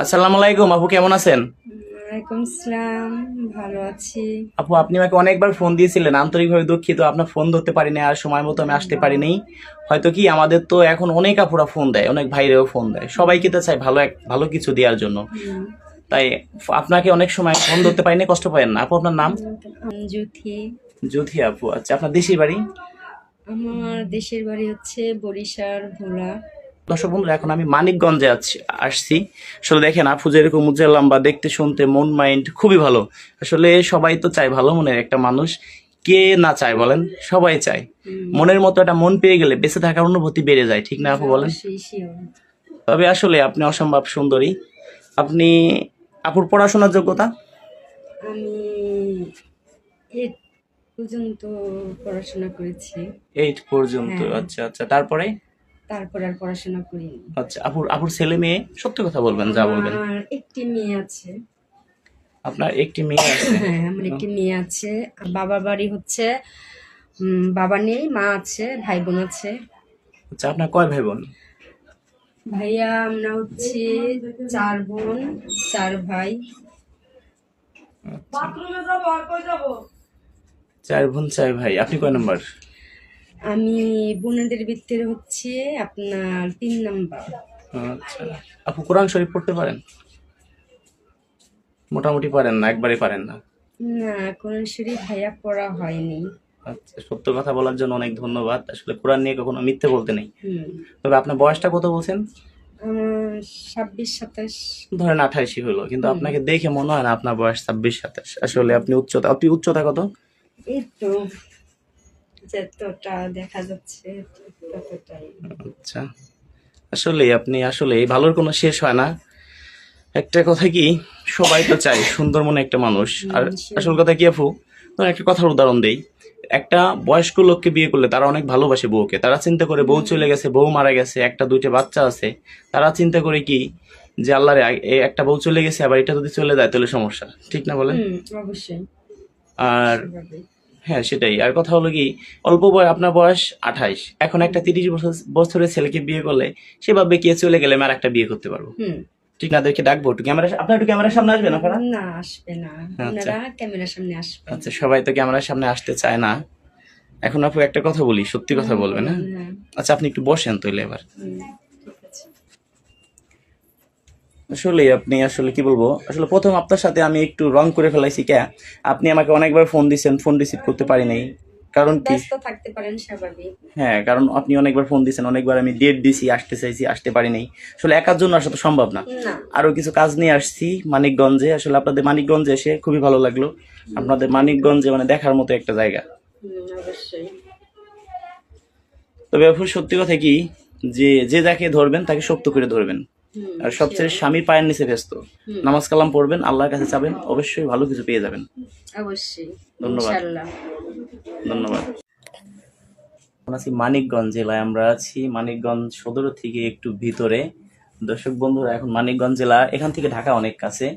আসসালামু আলাইকুম আপু, কেমন আছেন? ওয়ালাইকুম আসসালাম। ভালো আছি। আপু, আপনি আমাকে অনেকবার ফোন দিয়েছিলেন, আন্তরিকভাবে দুঃখিত আপনার ফোন ধরতে পারিনি, আর সময় মতো আমি আসতে পারিনি। হয়তো কি আমাদের তো এখন অনেক আপুরা ফোন দেয়, অনেক ভাইরাও ফোন দেয়, সবাইকে তো চাই ভালো ভালো কিছু দেওয়ার জন্য। হুম, তাই আপনাকে অনেক সময় ফোন ধরতে পারিনি, কষ্ট পাবেন না আপু। আপনার নাম? জ্যোতি। জ্যোতি আপু, আচ্ছা। আপনার দেশের বাড়ি? আমার দেশের বাড়ি হচ্ছে বরিশাল ভোলা। দর্শক বন্ধুরা, এখন আমি মানিকগঞ্জে আসছি। আসলে দেখেন, আপু যেরকম উজ্জ্বল লম্বা, দেখতে শুনতে মন মাইন্ড খুবই ভালো। আসলে সবাই তো চায় ভালো মনের একটা মানুষ, কে না চায় বলেন? সবাই চায়। হুম, মনের মতো একটা মন পেয়ে গেলে বেঁচে থাকার অনুভূতি বেড়ে যায়, ঠিক না আপু বলেন? অবশ্যই শিওর। তবে আসলে আপনি অসম্ভব সুন্দরী। আপনি, আপুর পড়াশোনার যোগ্যতা? আমি 8 পর্যন্ত পড়াশোনা করেছি। 8 পর্যন্ত, হ্যাঁ, আচ্ছা আচ্ছা। তারপরে? তারপর আর পড়াশোনা করিনি। আচ্ছা, আপুর আপুর ছেলে মেয়ে সত্যি কথা বলবেন, যা বলবেন। আমার একটি মেয়ে আছে। আপনার একটি মেয়ে আছে? হ্যাঁ, আমার একটি মেয়ে আছে। বাবার বাড়ি হচ্ছে বাবা নেই, মা আছে, ভাই বোন আছে। আচ্ছা, আপনার কয় ভাই বোন? ভাইয়া আমরা হচ্ছে 4 বোন 4 ভাই। চার বোন চার ভাই, আপনি কয় নম্বর? আমি বোনেদের ভিতরে হচ্ছে আপনার 3 নাম্বার। আচ্ছা। আপু, কোরআন শরীফ পড়তে পারেন? মোটামুটি পারেন না, একবারে পারেন না? না, কোরআন শরীফ ভাইয়া পড়া হয়নি। আচ্ছা, সত্য কথা বলার জন্য অনেক ধন্যবাদ। আসলে কোরআন নিয়ে কখনো মিথ্যে বলতে নেই। হুম, তবে আপনার বয়সটা কত বলছেন? আমার 26-27। ধরেন 28 হলো, কিন্তু হুম, আপনাকে দেখে মনে হয় না আপনার বয়স 26-27। আসলে আপনি উচ্চতা কত? এই তো যতটা দেখা যাচ্ছে ততটাই। আচ্ছা। আসলে আপনি আসলে ভালোর কোনো শেষ হয় না। একটা কথা কি, সবাই তো চায় সুন্দর মনে একটা মানুষ। আর আসল কথা কি আপু, ধরেন একটা কথার উদাহরণ দেই। একটা বয়স্ক লোককে বিয়ে করলে তারা অনেক ভালোবাসে বউকে, তারা চিন্তা করে বউ চলে গেছে, বউ মারা গেছে, একটা দুইটা বাচ্চা আছে, তারা চিন্তা করে কি যে আল্লাহ রে, একটা বউ চলে গেছে, আবার এটা যদি চলে যায় তাহলে সমস্যা, ঠিক না বলেন? হুম, অবশ্যই আর সেভাবে। হ্যাঁ, সেটাই। আর কথা হলো কি, অল্প আপনার বয়স 28, এখন একটা 30 বছরের ছেলেকে বিয়ে করলে সে ভাববে কে চলে গেলে আমি আর একটা বিয়ে করতে পারবো। হুম, ঠিক না? দেখে ডাকবো একটু ক্যামেরা, আপনার একটু ক্যামেরার সামনে আসবেন আপনারা? না আসবে না, আচ্ছা ওনারা ক্যামেরার সামনে আসবেন। আচ্ছা, সবাই তো ক্যামেরার সামনে আসতে চায় না। এখন আপু একটা কথা বলি, সত্যি কথা বলবেন? বলেন, হ্যাঁ। হ্যাঁ। আচ্ছা, আপনি একটু বসেন তাহলে এবার। হুম, ঠিক আছে। আসলে আপনি আসলে কি বলবো, আসলে প্রথম আপনার সাথে আমি একটু রং করে ফেলাইছি কে। আপনি আমাকে অনেকবার ফোন দিছেন, ফোন রিসিভ করতে পারি নাই। কারণ কি? ব্যস্ত থাকতে পারেন স্বাভাবিক। হ্যাঁ, কারণ আপনি অনেকবার ফোন দিছেন, অনেকবার আমি ডেট দিছি, আসতে চাইছি, আসতে পারি নাই। আসলে একার জন্য আসা তো সম্ভব না। না। আরো কিছু কাজ নিয়ে আসছি মানিকগঞ্জে। আসলে আপনাদের মানিকগঞ্জে এসে খুবই ভালো লাগলো। আপনাদের মানিকগঞ্জে মানে দেখার মতো একটা জায়গা। অবশ্যই। তবে আপু, সত্যি কথা কি, যে যে যাকে ধরবেন তাকে শক্ত করে ধরবেন। আর সবচেয়ে শিওর। স্বামীর পায়ের নিচে ব্যস্ত নামাজ কালাম পড়বেন, আল্লাহর কাছে চাবেন, অবশ্যই ভালো কিছু পেয়ে যাবেন। অবশ্যই। ধন্যবাদ। ইনশাল্লাহ। ধন্যবাদ। এখন আছি মানিকগঞ্জ জেলায়, আমরা আছি মানিকগঞ্জ সদর থেকে একটু ভিতরে। দর্শক বন্ধুরা, এখন মানিকগঞ্জ জেলা এখান থেকে ঢাকা অনেক কাছে।